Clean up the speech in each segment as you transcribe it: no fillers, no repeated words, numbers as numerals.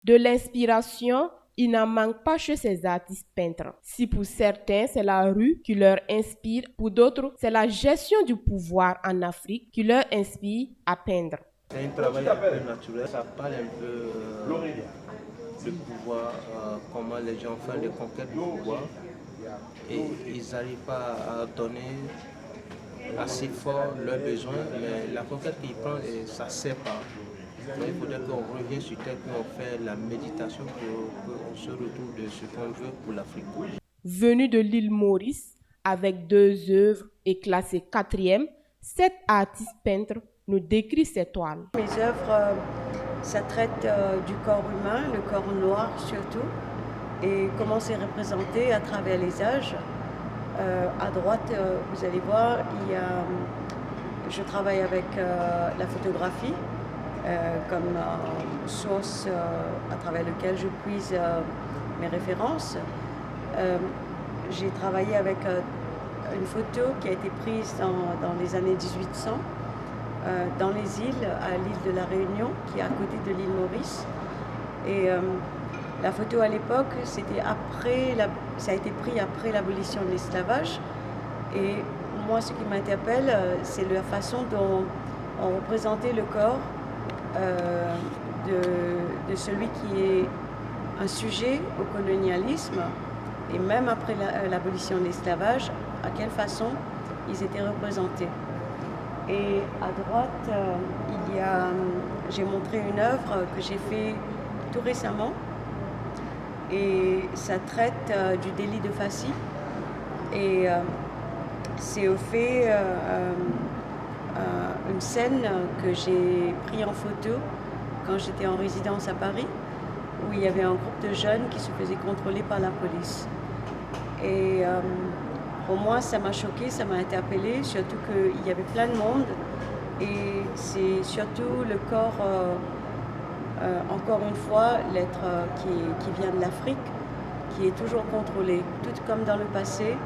De l'inspiration, il n'en manque pas chez ces artistes peintres. Si pour certains, c'est la rue qui leur inspire, pour d'autres, c'est la gestion du pouvoir en Afrique qui leur inspire à peindre. C'est un travail un peu naturel, ça parle un peu du pouvoir, comment les gens font des conquêtes du pouvoir et ils n'arrivent pas à donner assez fort leurs besoins, mais la conquête qu'ils prennent, ça ne sert pas. Donc il faudrait qu'on revienne sur terre, qu'on fait la méditation pour qu'on se retrouve de ce qu'on veut pour l'Afrique. Venu de l'île Maurice, avec 2 œuvres et classé 4e, cet artiste peintre nous décrit ses toiles. Mes œuvres, ça traite du corps humain, le corps noir surtout, et comment c'est représenté à travers les âges. À droite, vous allez voir, je travaille avec la photographie comme source à travers laquelle je puise mes références. J'ai travaillé avec une photo qui a été prise dans les années 1800 dans les îles, à l'île de la Réunion, qui est à côté de l'île Maurice. Et la photo à l'époque, ça a été pris après l'abolition de l'esclavage. Et moi, ce qui m'interpelle, c'est la façon dont on représentait le corps de celui qui est un sujet au colonialisme. Et même après l'abolition de l'esclavage, à quelle façon ils étaient représentés. Et à droite, j'ai montré une œuvre que j'ai faite tout récemment. Et ça traite du délit de Fassi. Et c'est au fait une scène que j'ai prise en photo quand j'étais en résidence à Paris, où il y avait un groupe de jeunes qui se faisaient contrôler par la police. Et pour moi, ça m'a choquée, ça m'a interpellée, surtout qu'il y avait plein de monde. Et c'est surtout le corps, encore une fois, l'être qui vient de l'Afrique, qui est toujours contrôlé. Tout comme dans le passé,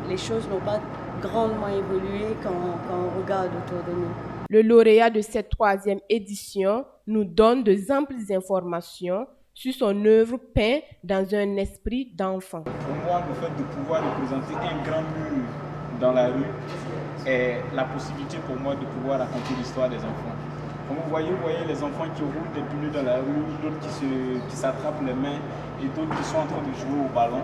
les choses n'ont pas grandement évolué quand on regarde autour de nous. Le lauréat de cette 3e édition nous donne de amples informations sur son œuvre peinte dans un esprit d'enfant. Pour moi, le fait de pouvoir représenter un grand mur dans la rue est la possibilité pour moi de pouvoir raconter l'histoire des enfants. Comme vous voyez les enfants qui roulent des pneus dans la rue, d'autres qui s'attrapent les mains et d'autres qui sont en train de jouer au ballon.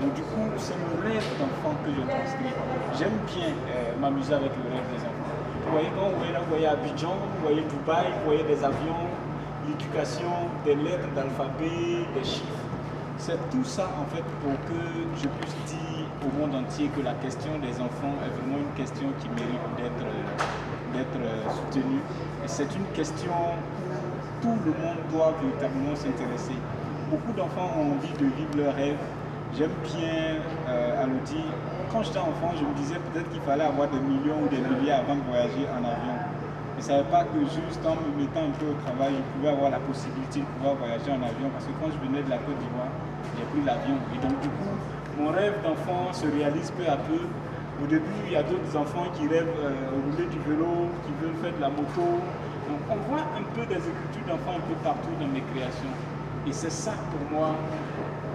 Donc du coup, c'est le rêve d'enfant que je transcris. J'aime bien m'amuser avec le rêve des enfants. Vous voyez, quand vous voyez Abidjan, vous voyez Dubaï, vous voyez des avions, l'éducation, des lettres d'alphabet, des chiffres. C'est tout ça en fait pour que je puisse dire au monde entier que la question des enfants est vraiment une question qui mérite d'être soutenue. Et c'est une question où tout le monde doit véritablement s'intéresser. Beaucoup d'enfants ont envie de vivre leurs rêves. J'aime bien Elodie. Quand j'étais enfant, je me disais peut-être qu'il fallait avoir des millions ou des milliards avant de voyager en avion. Je ne savais pas que juste en me mettant un peu au travail, je pouvais avoir la possibilité de pouvoir voyager en avion. Parce que quand je venais de la Côte d'Ivoire, j'ai pris l'avion. Et donc du coup, mon rêve d'enfant se réalise peu à peu. Au début, il y a d'autres enfants qui rêvent rouler du vélo, qui veulent faire de la moto. Donc on voit un peu des écritures d'enfants un peu partout dans mes créations. Et c'est ça pour moi,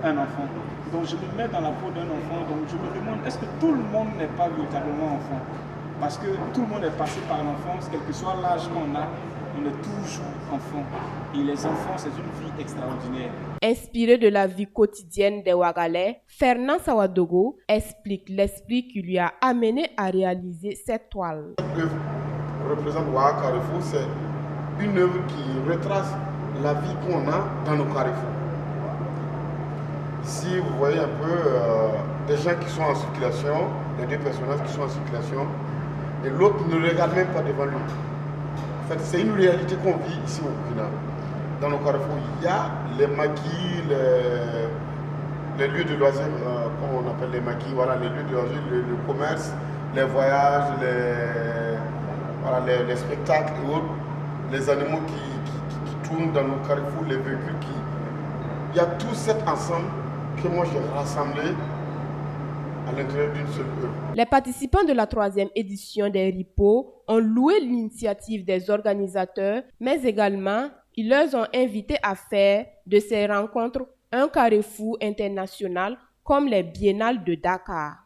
un enfant. Donc je me mets dans la peau d'un enfant, donc je me demande, est-ce que tout le monde n'est pas véritablement enfant? Parce que tout le monde est passé par l'enfance, quel que soit l'âge qu'on a, on est toujours enfant. Et les enfants, c'est une vie extraordinaire. Inspiré de la vie quotidienne des Wagalais, Fernand Sawadogo explique l'esprit qui lui a amené à réaliser cette toile. L'œuvre représente Ouaga Carrefour, c'est une œuvre qui retrace la vie qu'on a dans nos carrefours. Ici, vous voyez un peu des gens qui sont en circulation, les 2 personnages qui sont en circulation, et l'autre ne regarde même pas devant lui. En fait, c'est une réalité qu'on vit ici au Burkina. Dans nos carrefours, il y a les maquis, les lieux de loisirs, comme on appelle les maquis, voilà, les lieux de loisirs, le commerce, les voyages, les spectacles et autres, les animaux qui tournent dans nos carrefours, les véhicules qui... Il y a tout cet ensemble que moi j'ai rassemblé à l'intérieur d'une seule œuvre. Les participants de la 3e édition des RIPO ont loué l'initiative des organisateurs, mais également Ils leur ont invité à faire de ces rencontres un carrefour international comme les biennales de Dakar.